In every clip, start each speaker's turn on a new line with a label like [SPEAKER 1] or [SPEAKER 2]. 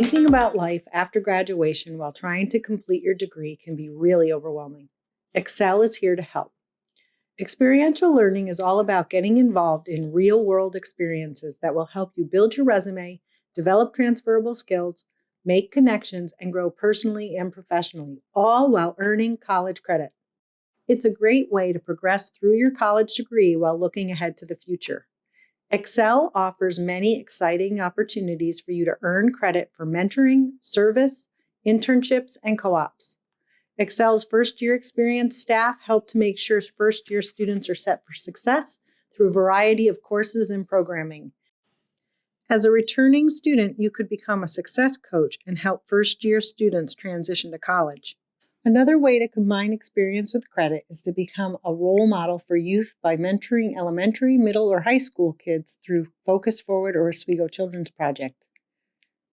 [SPEAKER 1] Thinking about life after graduation while trying to complete your degree can be really overwhelming. Excel is here to help. Experiential learning is all about getting involved in real-world experiences that will help you build your resume, develop transferable skills, make connections, and grow personally and professionally, all while earning college credit. It's a great way to progress through your college degree while looking ahead to the future. Excel offers many exciting opportunities for you to earn credit for mentoring, service, internships, and co-ops. Excel's first-year experience staff help to make sure first-year students are set for success through a variety of courses and programming. As a returning student, you could become a success coach and help first-year students transition to college. Another way to combine experience with credit is to become a role model for youth by mentoring elementary, middle, or high school kids through Focus Forward or Oswego Children's Project.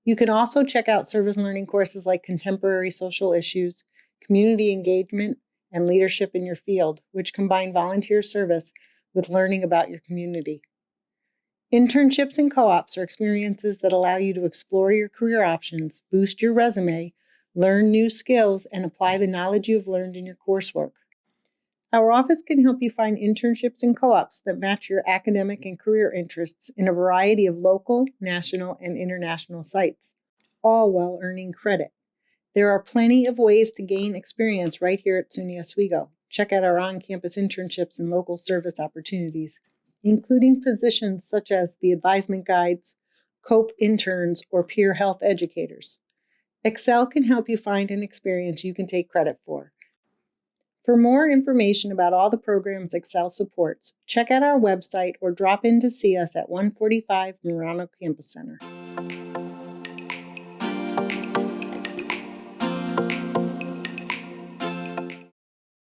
[SPEAKER 1] You can also check out service learning courses like Contemporary Social Issues, Community Engagement, and Leadership in Your Field, which combine volunteer service with learning about your community. Internships and co-ops are experiences that allow you to explore your career options, boost your resume, learn new skills, and apply the knowledge you have learned in your coursework. Our office can help you find internships and co-ops that match your academic and career interests in a variety of local, national, and international sites, all while earning credit. There are plenty of ways to gain experience right here at SUNY Oswego. Check out our on-campus internships and local service opportunities, including positions such as the advisement guides, CoOP interns, or peer health educators. Excel can help you find an experience you can take credit for. For more information about all the programs Excel supports, check out our website or drop in to see us at 145 Murano Campus Center.